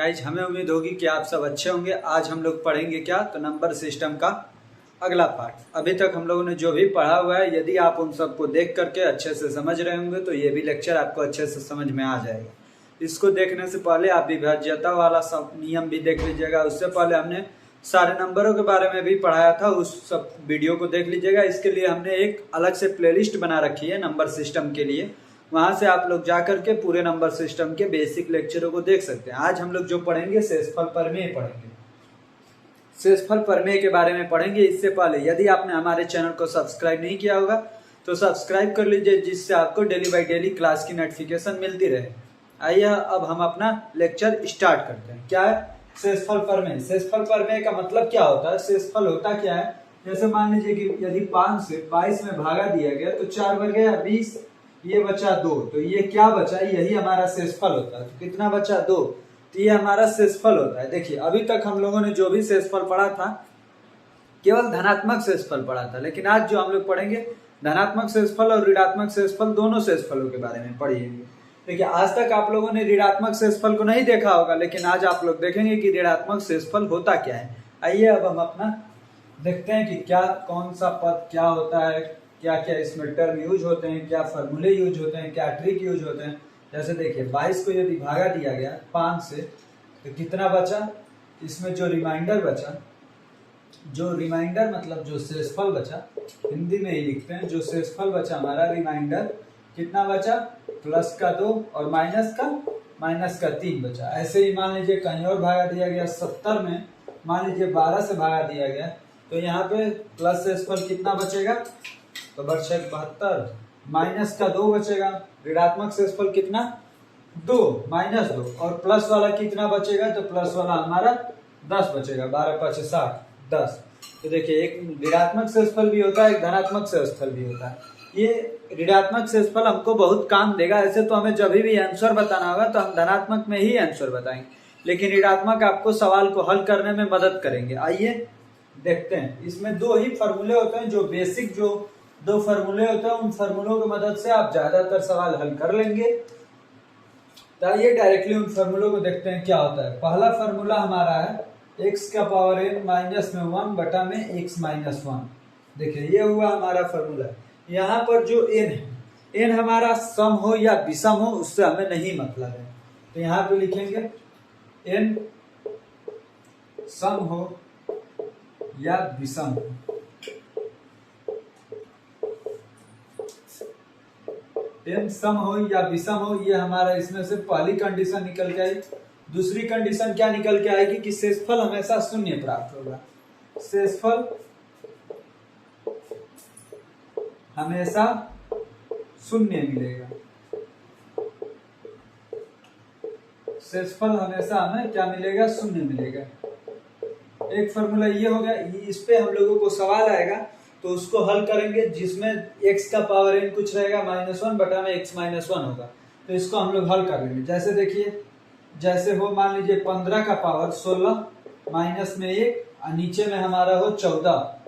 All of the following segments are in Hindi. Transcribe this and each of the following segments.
गाइज हमें उम्मीद होगी कि आप सब अच्छे होंगे। आज हम लोग पढ़ेंगे क्या, तो नंबर सिस्टम का अगला पार्ट। अभी तक हम लोगों ने जो भी पढ़ा हुआ है, यदि आप उन सबको देख करके अच्छे से समझ रहे होंगे तो ये भी लेक्चर आपको अच्छे से समझ में आ जाएगा। इसको देखने से पहले आप विभाज्यता वाला सब नियम भी देख लीजिएगा। उससे पहले हमने सारे नंबरों के बारे में भी पढ़ाया था, उस सब वीडियो को देख लीजिएगा। इसके लिए हमने एक अलग से प्लेलिस्ट बना रखी है नंबर सिस्टम के लिए, वहां से आप लोग जाकर के पूरे नंबर सिस्टम के बेसिक लेक्चरों को देख सकते हैं। आज हम लोग जो पढ़ेंगे शेषफल प्रमेय पढ़ेंगे, शेषफल प्रमेय के बारे में पढ़ेंगे। इससे पहले यदि आपने हमारे चैनल को सब्सक्राइब नहीं किया होगा तो सब्सक्राइब कर लीजिए, जिससे आपको डेली बाई डेली क्लास की नोटिफिकेशन मिलती रहे। आइए अब हम अपना लेक्चर स्टार्ट करते हैं। क्या है शेषफल प्रमेय? शेषफल प्रमेय का मतलब क्या होता है? शेषफल होता क्या है? जैसे मान लीजिए कि यदि 5 से 22 में भागा दिया गया तो 4 बच गया 20, ये बचा 2, तो ये क्या बचा? यही हमारा शेषफल होता है। तो कितना बचा? 2, तो ये हमारा शेषफल होता है। देखिए अभी तक हम लोगों ने जो भी शेषफल पढ़ा था केवल धनात्मक शेषफल पढ़ा था, लेकिन आज जो हम लोग पढ़ेंगे धनात्मक शेषफल और ऋणात्मक शेषफल, दोनों शेषफलों के बारे में पढ़ेंगे। देखिए आज तक आप लोगों ने ऋणात्मक शेषफल को नहीं देखा होगा, लेकिन आज आप लोग देखेंगे कि ऋणात्मक शेषफल होता क्या है। आइए अब हम अपना देखते हैं कि क्या कौन सा पद क्या होता है, क्या क्या इसमें टर्म यूज होते हैं, क्या फॉर्मूले यूज होते हैं, क्या ट्रिक यूज होते हैं। जैसे देखिए 22 को यदि भागा दिया गया 5 से तो कितना बचा? इसमें जो रिमाइंडर बचा, जो रिमाइंडर मतलब जो शेषफल बचा, हिंदी में ही लिखते हैं, जो शेषफल बचा हमारा रिमाइंडर कितना बचा? प्लस का 2 और माइनस का 3 बचा। ऐसे ही मान लीजिए कहीं और भागा दिया गया 70 में, मान लीजिए 12 से भागा दिया गया तो यहाँ पे प्लस शेषफल कितना बचेगा? तो बचा 72, माइनस का 2 बचेगा। ऋणात्मक शेषफल कितना? 2 माइनस 2, और प्लस वाला कितना बचेगा? तो प्लस वाला हमारा 10 बचेगा। 12 5 60 10। तो देखिए एक ऋणात्मक शेषफल भी होता है, एक धनात्मक शेषफल भी होता है। ये ऋणात्मक शेषफल हमको बहुत काम देगा। ऐसे तो हमें जब भी आंसर बताना होगा तो हम धनात्मक में ही आंसर बताएंगे, लेकिन ऋणात्मक आपको सवाल को हल करने में मदद करेंगे। आइए देखते हैं। इसमें 2 ही फॉर्मूले होते हैं, जो बेसिक जो 2 फॉर्मूले होते हैं, उन फॉर्मूलों की मदद से आप ज्यादातर सवाल हल कर लेंगे। तो आइए डायरेक्टली उन फॉर्मूलों को देखते हैं क्या होता है। पहला फॉर्मूला हमारा है x का पावर n माइनस में 1 बटा में x माइनस 1। देखिए ये हुआ हमारा फॉर्मूला। यहाँ पर जो n है, n हमारा सम हो या विषम हो उससे हमें नहीं मतलब है, तो यहाँ पे लिखेंगे n सम हो या विषम हो। n सम हो या विषम हो, ये हमारा इसमें से पहली कंडीशन निकल के आई। दूसरी कंडीशन क्या निकल के आएगी कि शेषफल हमेशा शून्य प्राप्त होगा। शेषफल हमेशा शून्य मिलेगा। शेषफल हमेशा हमें क्या मिलेगा? शून्य मिलेगा। एक फॉर्मूला ये हो गया। इस पे हम लोगों को सवाल आएगा तो उसको हल करेंगे, जिसमें x का पावर n कुछ रहेगा -1 बटा में x माइनस 1 होगा, तो इसको हम लोग हल कर लेंगे। जैसे देखिए, जैसे हो मान लीजिए 15 का पावर 16 माइनस में 1 और नीचे में हमारा हो 14।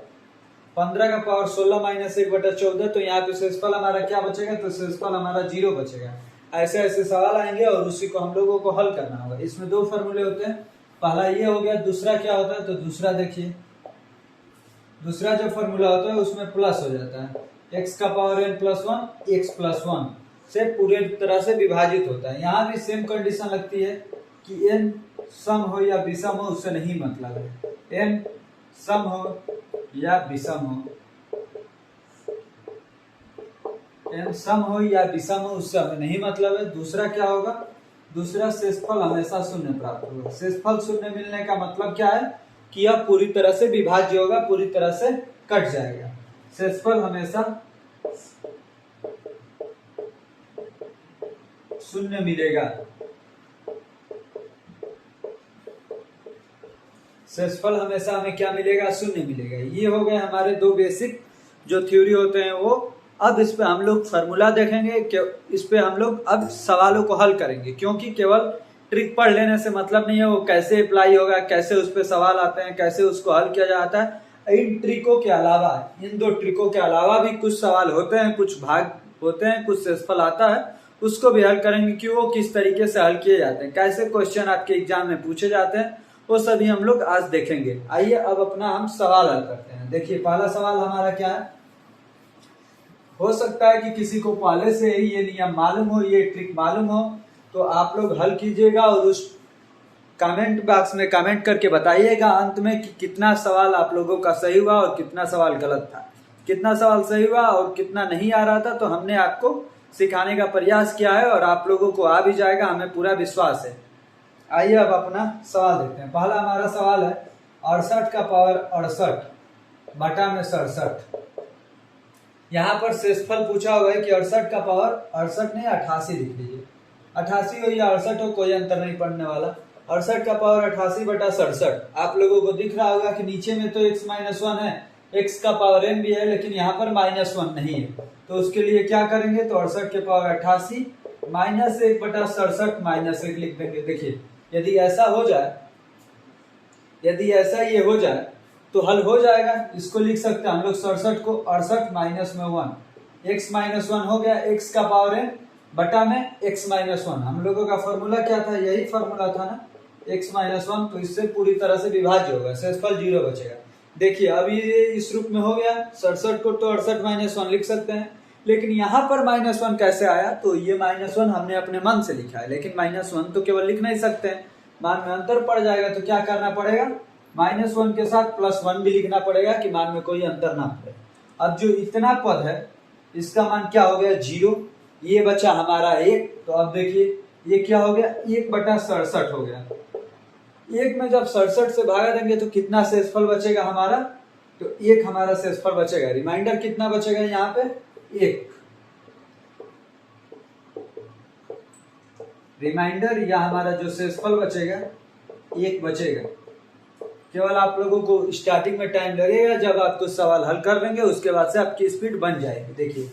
15 का पावर 16 माइनस 1 बटा 14, तो यहाँ पे शेषफल हमारा क्या बचेगा? तो शेषफल हमारा 0 बचेगा। ऐसे ऐसे सवाल आएंगे और उसी को हम लोगों को हल करना होगा। इसमें 2 फॉर्मूले होते हैं, पहला ये हो गया। दूसरा क्या होता है? तो दूसरा देखिए, दूसरा जो फॉर्मूला होता है उसमें प्लस हो जाता है। x का power n plus 1 x plus 1 से पूरे तरह से विभाजित होता है। यहाँ भी सेम कंडीशन लगती है कि n सम हो या विषम हो उससे नहीं मतलब है। n सम हो या विषम हो, n सम हो या विषम हो उससे हमें नहीं मतलब है। दूसरा क्या होगा? दूसरा शेषफल हमेशा शून्य प्राप्त होगा। शेषफल शून्य मिलने का मतलब क्या है कि यह पूरी तरह से विभाज्य होगा, पूरी तरह से कट जाएगा। शेषफल हमेशा शून्य मिलेगा। शेषफल हमेशा हमें क्या मिलेगा? शून्य मिलेगा। ये हो गए हमारे 2 बेसिक जो थ्योरी होते हैं वो। अब इस पे हम लोग फॉर्मूला देखेंगे, इस पे हम लोग अब सवालों को हल करेंगे, क्योंकि केवल ट्रिक पढ़ लेने से मतलब नहीं है, वो कैसे अप्लाई होगा, कैसे उस पे सवाल आते हैं, कैसे उसको हल किया जाता है। इन ट्रिकों के अलावा, इन 2 ट्रिकों के अलावा भी कुछ सवाल होते हैं, कुछ भाग होते हैं, कुछ शेषफल आता है, उसको भी हल करेंगे कि वो किस तरीके से हल किए जाते हैं, कैसे क्वेश्चन आपके एग्जाम में पूछे जाते हैं, वो सभी हम लोग आज देखेंगे। आइए अब अपना हम सवाल हल करते हैं। देखिए पहला सवाल हमारा क्या है। हो सकता है कि किसी को पहले से ही ये नियम मालूम हो, ये ट्रिक मालूम हो, तो आप लोग हल कीजिएगा और उस कमेंट बॉक्स में कमेंट करके बताइएगा अंत में कि कितना सवाल आप लोगों का सही हुआ और कितना सवाल गलत था, कितना सवाल सही हुआ और कितना नहीं आ रहा था। तो हमने आपको सिखाने का प्रयास किया है और आप लोगों को आ भी जाएगा, हमें पूरा विश्वास है। आइए अब अपना सवाल देखते हैं। पहला हमारा सवाल है 68 का पावर 68 बटा में 67। यहाँ पर शेषफल पूछा हुआ है कि 68 का पावर 68 नहीं 88 लिख लीजिए। 88 हो या 68 हो कोई अंतर नहीं पड़ने वाला। 68 का पावर 88 बटा 67। आप लोगों को दिख रहा होगा कि नीचे में तो x-1 है, x का पावर m भी है, लेकिन यहाँ पर -1 नहीं है। तो उसके लिए क्या करेंगे, तो 68 के पावर 88 -1 बटा 67 -1 लिख देंगे। देखिए यदि ऐसा हो जाए, यदि ऐसा ये हो जाए तो हल हो जाएगा। इसको लिख सकते हैं हम लोग 67 को 68 माइनस में 1, x-1 हो गया, x का पावर है बटा में x-1। हम लोगों का फॉर्मूला क्या था, यही फॉर्मूला था ना, x-1। तो इससे पूरी तरह से विभाज्य होगा, शेषफल 0 बचेगा। देखिए अभी ये इस रूप में हो गया। 67 को तो 68-1 लिख सकते हैं, लेकिन यहाँ पर -1 कैसे आया, तो ये -1 हमने अपने मन से लिखा है, लेकिन -1 तो केवल लिख नहीं सकते हैं, मान में अंतर पड़ जाएगा। तो क्या करना पड़ेगा, -1 के साथ +1 भी लिखना पड़ेगा कि मान में कोई अंतर ना पड़े। अब जो इतना पद है इसका मान क्या हो गया 0, ये बचा हमारा 1। तो अब देखिए ये क्या हो गया 1 बटा 67 हो गया। 1 में जब 67 से भागा देंगे तो कितना शेषफल बचेगा हमारा, तो 1 हमारा शेषफल बचेगा। रिमाइंडर कितना बचेगा यहाँ पे 1, रिमाइंडर या हमारा जो शेषफल बचेगा 1 बचेगा। केवल आप लोगों को स्टार्टिंग में टाइम लगेगा, जब आप कुछ सवाल हल कर लेंगे उसके बाद से आपकी स्पीड बन जाएगी। देखिए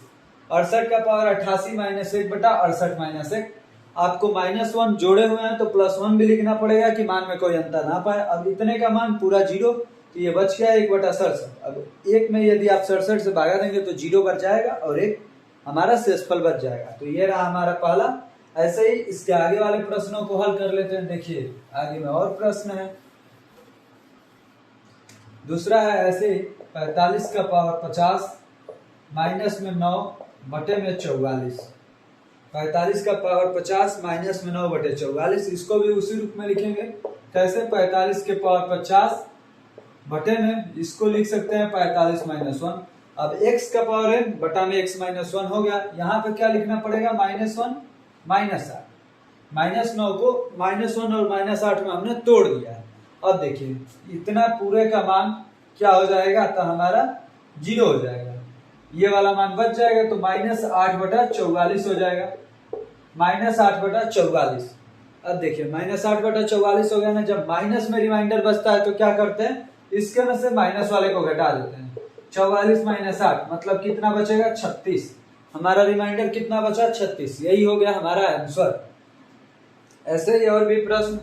68 का पावर 88 - 1 बटा 68 - 1। आपको -1 जोड़े हुए हैं तो +1 भी लिखना पड़ेगा कि मान में कोई अंतर ना पाए। अब इतने का मान पूरा 0, तो ये बच गया 1 बटा 67। अब 1 में यदि आप 67 से भागा देंगे तो 0 बच जाएगा और 1 हमारा शेषफल बच जाएगा। तो ये रहा हमारा पहला। ऐसे ही इसके आगे वाले प्रश्नों को हल कर लेते हैं। देखिए आगे में और प्रश्न है। दूसरा है ऐसे 45 का पावर 50 माइनस में 9 बटे में 44। 45 का पावर 50 माइनस में 9 बटे 44। इसको भी उसी रूप में लिखेंगे। कैसे, 45 के पावर 50 बटे में इसको लिख सकते हैं 45 - 1। अब x का पावर है बटा में x-1 हो गया। यहाँ पे क्या लिखना पड़ेगा, -1 -8। -9 को -1 और -8 में हमने तोड़ दिया है। अब देखिए इतना पूरे का मान क्या हो जाएगा, तो हमारा 0 हो जाएगा। ये वाला मान बच जाएगा तो -8 बटा 44 हो जाएगा। -8 बटा 44। अब देखिए -8 बटा 44 हो गया ना। जब माइनस में रिमाइंडर बचता है तो क्या करते हैं, इसके में से माइनस वाले को घटा देते हैं। 44 - 8 मतलब कितना बचेगा 36। हमारा रिमाइंडर कितना बचा 36। यही हो गया हमारा आंसर। ऐसे ही और भी प्रश्न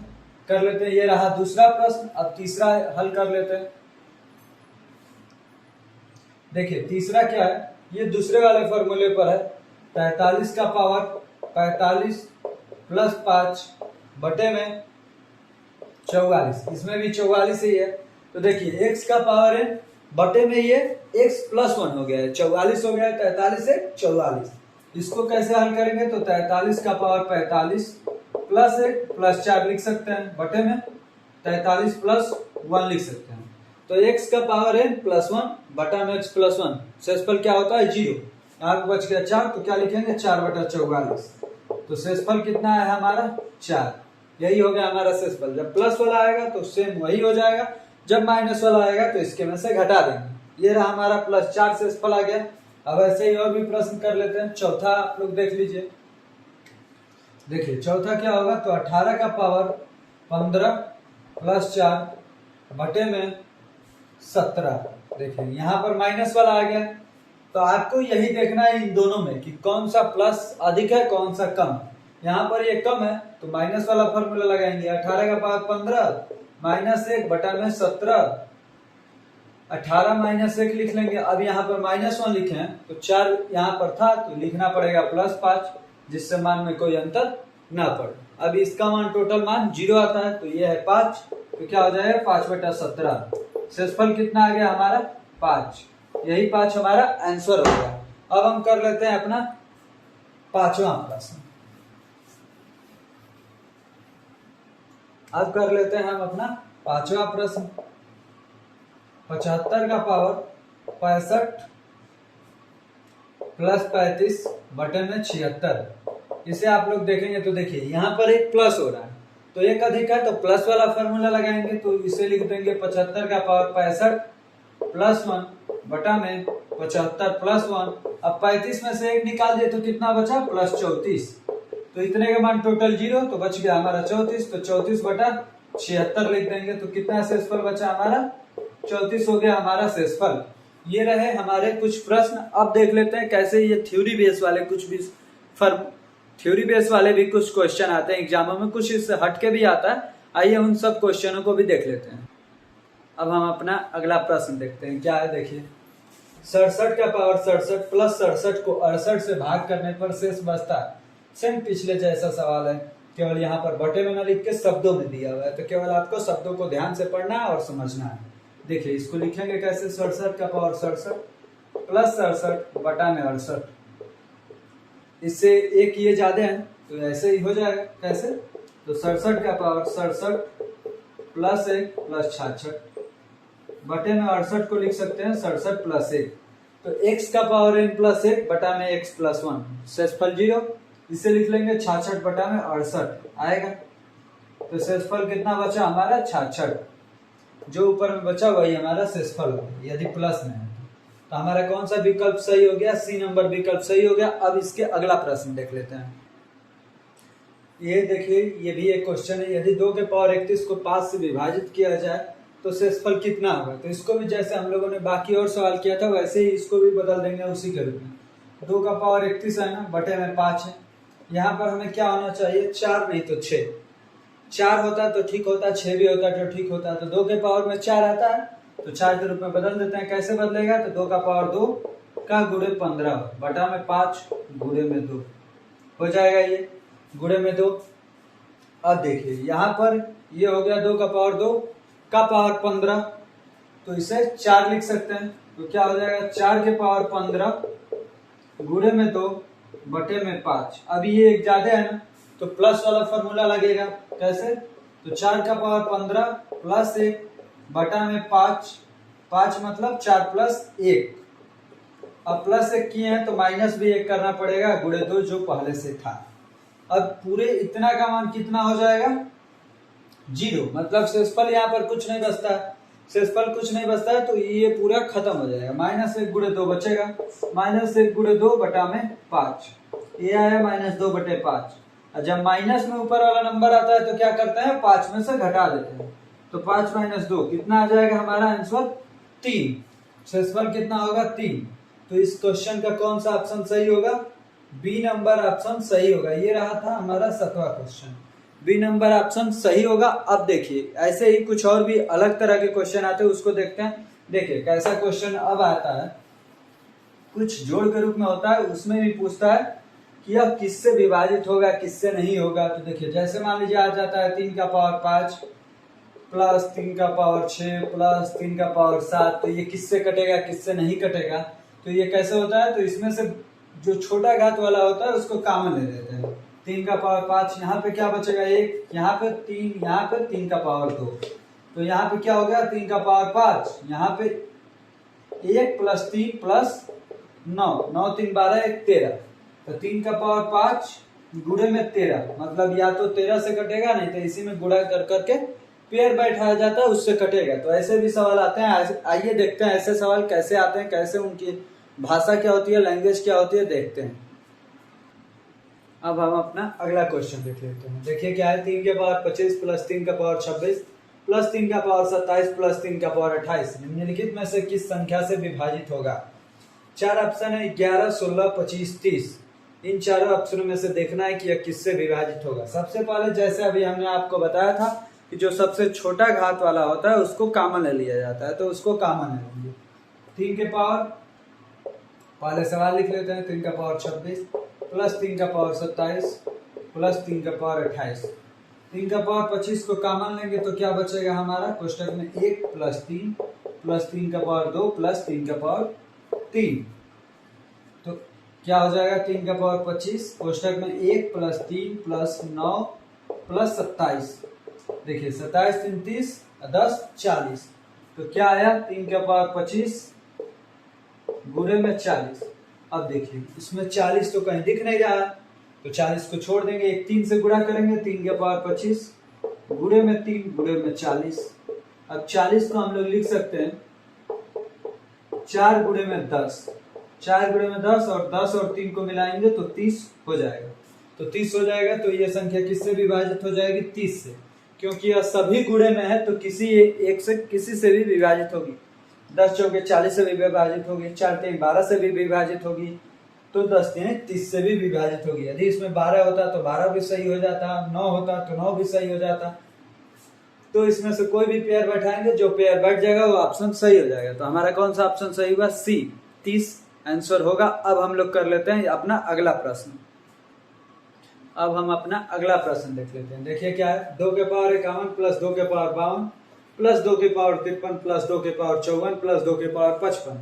कर लेते हैं। ये रहा दूसरा प्रश्न। अब तीसरा हल कर लेते हैं। देखिए तीसरा क्या है, ये दूसरे वाले फॉर्मूले पर है। 45 का पावर 45 + 5 बटे में 44। इसमें भी 44 ही है। तो देखिए x का पावर है बटे में ये x + 1 हो गया है, 44 हो गया है। 43 से 44। इसको कैसे हल करेंगे, तो 43 का पावर 45 + 1 + 4 लिख सकते हैं बटे में 43 + 1 लिख सकते हैं। तो x का पावर है +1 बटा में x + 1। शेषफल क्या होता है 0। यहाँ पे बच गया 4, तो क्या लिखेंगे 4 बटा 44। तो शेषफल कितना है हमारा 4। यही हो गया हमारा शेषफल। जब प्लस वाला आएगा तो सेम वही हो जाएगा, जब माइनस वाला आएगा तो इसके में से घटा देंगे। ये रहा हमारा +4 शेषफल आ गया। अब ऐसे ही और भी प्रश्न कर लेते हैं। चौथा आप लोग देख लीजिए। देखिए चौथा क्या होगा, तो 18 का पावर 15 + 4 बटे में 17। देखिए यहाँ पर माइनस वाला आ गया, तो आपको यही देखना है इन दोनों में कि कौन सा प्लस अधिक है कौन सा कम। यहाँ पर ये कम है तो माइनस वाला फॉर्मूला लगाएंगे। 18 का पावर 15 -1 बटा में 17। 18 - 1 लिख लेंगे। अब यहाँ पर -1 लिखे हैं तो 4 यहाँ पर था तो लिखना पड़ेगा +5। जिससे मान में कोई अंतर ना पड़े। अब इसका मान टोटल मान 0 आता है, तो ये है 5, तो क्या हो जाएगा 5/17। शेषफल कितना आ गया हमारा 5, यही 5 हमारा आंसर हो गया। अब हम कर लेते हैं अपना 5वां प्रश्न। अब कर लेते हैं हम अपना 5वां प्रश्न। 75 का पावर 65 प्लस 35 बटे में 76, इसे आप लोग देखेंगे तो देखिए यहाँ पर एक प्लस हो रहा है, तो एक अधिक है तो प्लस वाला फॉर्मूला लगाएंगे, तो इसे लिख देंगे 75 का पावर 65 प्लस 1 बटा में 75 प्लस 1। अब 35 में से एक निकाल दिए तो कितना बचा प्लस 34, तो इतने का मान टोटल 0, तो बच गया हमारा 34, तो 34/76 लिख देंगे, तो कितना शेषफल बचा हमारा 34 हो गया हमारा शेषफल। ये रहे हमारे कुछ प्रश्न। अब देख लेते हैं कैसे ये थ्योरी बेस वाले कुछ क्वेश्चन आते हैं एग्जामों में, कुछ इससे हटके भी आता है। आइए उन सब क्वेश्चनों को भी देख लेते हैं। अब हम अपना अगला प्रश्न देखते हैं, क्या है देखिए। 67 का पावर 67 प्लस 67 को 68 से भाग करने पर शेष बचता है। सेम पिछले जैसा सवाल है, केवल यहाँ पर बटे में न लिख के शब्दों में दिया हुआ है, तो केवल आपको शब्दों को ध्यान से पढ़ना है और समझना है। देखिए इसको लिखेंगे कैसे, 67 का पावर 67 प्लस 67 बटा में 68, इससे एक ये ज्यादा है तो ऐसे ही हो जाएगा। कैसे, तो 67 का पावर 67 प्लस 1 प्लस 66 बटे में 68 को लिख सकते हैं 67 प्लस 1, तो x का पावर n प्लस 1 बटा में x प्लस 1, शेषफल 0, इसे लिख लेंगे 66 बटा में 68 आएगा। तो शेषफल कितना बचा हमारा 66, जो ऊपर में बचा वही हमारा शेषफल होगा यदि प्लस में है। तो हमारा कौन सा विकल्प सही हो गया, सी नंबर विकल्प सही हो गया। अब इसके अगला प्रश्न देख लेते हैं। ये देखिए ये भी एक क्वेश्चन है, यदि 2 के पावर 31 को 5 से विभाजित किया जाए तो शेषफल कितना होगा। तो इसको भी जैसे हम लोगों ने बाकी और सवाल किया था वैसे ही इसको भी बदल देंगे उसी के रूप में। 2 का पावर 31 है ना, बटे में 5 है, यहाँ पर हमें क्या होना चाहिए 4 नहीं तो 6। 4 होता तो ठीक होता, 6 भी होता तो ठीक होता, तो 2 के पावर में 4 आता है तो 4 के रूप में बदल देते हैं। कैसे बदलेगा, तो 2 का पावर 2 का गुणे 15 बटा में 5 गुणे में 2 हो जाएगा, ये गुणे में 2। अब देखिए यहाँ पर ये हो गया 2 का पावर 2 का पावर 15, तो इसे 4 लिख सकते हैं, तो क्या हो जाएगा 4 के पावर 15 गुणे में 2 बटे में 5। अभी ये एक ज्यादा है ना, तो प्लस वाला फॉर्मूला लगेगा। कैसे, तो 4 का पावर 15 प्लस 1 बटा में 5, 5 मतलब 4 प्लस 1। अब प्लस 1 किए हैं तो माइनस भी 1 करना पड़ेगा गुणे 2 जो पहले से था। अब पूरे इतना का मान कितना हो जाएगा 0, मतलब शेषफल यहाँ पर कुछ नहीं बचता है, शेषफल कुछ नहीं बचता है, तो ये पूरा खत्म हो जाएगा। -1 गुणे 2 बचेगा, -1 गुणे 2 बटा में 5, ये आया -2 बटे 5। और जब माइनस में ऊपर वाला नंबर आता है तो क्या करते हैं 5 में से घटा देते हैं, तो 5 - 2 कितना आ जाएगा हमारा आंसर 3। शेषफल कितना होगा 3। तो इस क्वेश्चन का कौन सा ऑप्शन सही होगा, बी नंबर ऑप्शन सही होगा। ये रहा था हमारा 7वां क्वेश्चन, बी नंबर ऑप्शन सही होगा। अब देखिए ऐसे ही कुछ और भी अलग तरह के क्वेश्चन आते हैं, उसको देखते हैं। देखिए कैसा क्वेश्चन अब आता है, कुछ जोड़ के रूप में होता है, उसमें भी पूछता है कि अब किससे विभाजित होगा किससे नहीं होगा। तो देखिए जैसे मान लीजिए आ जाता है 3 का पावर 5 प्लस 3 का पावर 6 प्लस 3 का पावर 7, तो ये किससे कटेगा किससे नहीं कटेगा। तो ये कैसे होता है, तो इसमें से जो छोटा घात वाला होता है उसको कॉमन ले लेते हैं। 3 का पावर 5, यहाँ पे क्या बचेगा 1, यहाँ पे 3, यहाँ पे 3 का पावर 2, तो यहाँ पे क्या हो गया 3 का पावर 5, यहाँ पे 1 प्लस 3 प्लस 9, 9 3 12 1 13, तो 3 का पावर 5 गुणे में 13, मतलब या तो 13 से कटेगा नहीं तो इसी में गुणा कर करके पेयर बैठाया जाता है उससे कटेगा। तो ऐसे भी सवाल आते हैं। आइए देखते हैं ऐसे सवाल कैसे आते हैं, कैसे उनकी भाषा क्या होती है, लैंग्वेज क्या होती है, देखते हैं। अब हम अपना अगला क्वेश्चन देख लेते हैं। देखिए क्या है, 3 के पावर 25 प्लस 3 का पावर 26 प्लस 3 का पावर 27 प्लस 3 का पावर 28 निम्नलिखित में से किस संख्या से विभाजित होगा। 4 ऑप्शन है 11, 16, 25, 30। इन चारों ऑप्शनों में से देखना है कि यह किससे विभाजित होगा। सबसे पहले जैसे अभी हमने आपको बताया था कि जो सबसे छोटा घात वाला होता है उसको कॉमन ले लिया जाता है, तो उसको कॉमन ले लेंगे। 3 के पावर, पहले सवाल लिख लेते हैं, 3 का पावर 26 प्लस 3 का पावर 27 प्लस 3 का पावर 28। 3 का पावर 25 को कॉमन लेंगे तो क्या बचेगा हमारा कोष्टक में 1 प्लस 3 का पावर 2 प्लस 3 का पावर 3। तो क्या हो जाएगा 3 का पावर 25 कोष्टक में 1 प्लस 3 प्लस 9 प्लस 27। देखिए 27 3 30 10 40। तो क्या आया 3 का पावर 25 गुणे में 40। अब देखिए इसमें 40 तो कहीं दिख नहीं रहा है, तो 40 को छोड़ देंगे, एक 3 से गुणा करेंगे, 3 का पावर 25 गुणे में 3 गुणे में 40। अब 40 को हम लोग लिख सकते हैं 4 गुणे में 10, 4 गुणे में 10 और 10 और 3 को मिलाएंगे तो 30 हो जाएगा। तो 30 हो जाएगा तो ये संख्या किससे विभाजित हो जाएगी 30 से, क्योंकि यह सभी गुणे में है तो किसी एक से किसी से भी विभाजित होगी। 10 चौके 40 से भी विभाजित होगी, 4 3 12 से भी विभाजित होगी, तो 10 3 30 से भी विभाजित होगी। यदि इसमें 12 होता तो 12 भी सही हो जाता, 9 होता तो 9 भी सही हो जाता। तो इसमें से कोई भी पेयर बैठाएंगे, जो पेयर बैठ जाएगा वो ऑप्शन सही हो जाएगा। तो हमारा कौन सा ऑप्शन सही हुआ सी 30 आंसर होगा। अब हम लोग कर लेते हैं अपना अगला प्रश्न। अब हम अपना अगला प्रश्न देख लेते हैं। देखिए क्या है, 2 के पावर 51 प्लस 2 के पावर 52 प्लस 2 के पावर 53 प्लस 2 के पावर 54 प्लस 2 के पावर 55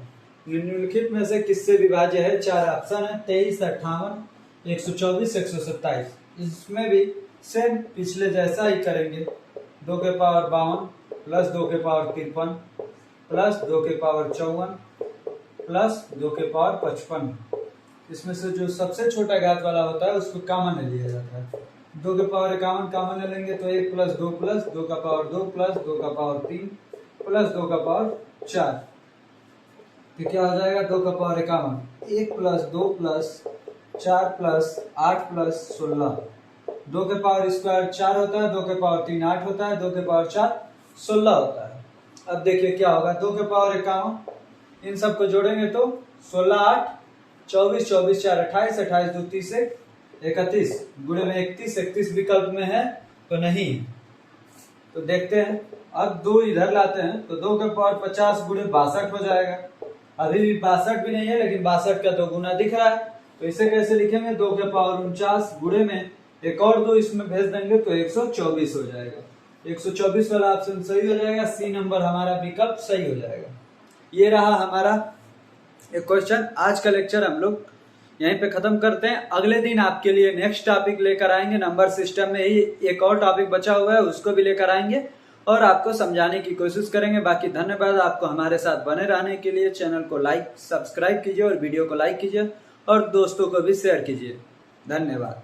निम्नलिखित में से किससे विभाज्य है। 4 ऑप्शन है 23 58 124 127। इसमें भी सेम पिछले जैसा ही करेंगे। 2 के पावर 52 प्लस 2 के पावर 53 प्लस 2 के पावर 54 प्लस 2 के पावर 55। इसमें से जो सबसे छोटा घात वाला होता है उसको कॉमन ले लिया जाता है। 2 के पावर 51 कॉमन ले लेंगे तो 1 प्लस 2 का पावर 2 प्लस 2 का पावर 3 प्लस 2 का पावर 4। तो क्या हो जाएगा 2 का power 51 1 plus 2 plus 4 plus 8 plus 16। 2 के पावर स्क्वायर 4 होता है, 2 के पावर 3 8 होता है, 2 के पावर 4 16 होता है। अब देखिए क्या होगा 2 के पावर 51 इन सबको जोड़ेंगे तो 16 8 24 24 4 28 28 2 30 31 गुणे में 31 31 विकल्प में है तो नहीं। तो देखते हैं, अब 2 इधर लाते हैं तो 2 के पावर 50 गुणे 62 हो जाएगा। अभी भी 62 भी नहीं है लेकिन 62 का 2 गुना दिख रहा है, तो इसे कैसे लिखेंगे 2 के पावर 49 गुणे में एक और 2 इसमें भेज देंगे तो 124 हो जाएगा। 124 वाला ऑप्शन सही हो जाएगा, सी नंबर हमारा विकल्प सही हो जाएगा। ये रहा हमारा एक क्वेश्चन। आज का लेक्चर हम लोग यहीं पे खत्म करते हैं। अगले दिन आपके लिए नेक्स्ट टॉपिक लेकर आएंगे। नंबर सिस्टम में ही एक और टॉपिक बचा हुआ है, उसको भी लेकर आएंगे और आपको समझाने की कोशिश करेंगे। बाकी धन्यवाद आपको हमारे साथ बने रहने के लिए। चैनल को लाइक सब्सक्राइब कीजिए और वीडियो को लाइक कीजिए और दोस्तों को भी शेयर कीजिए। धन्यवाद।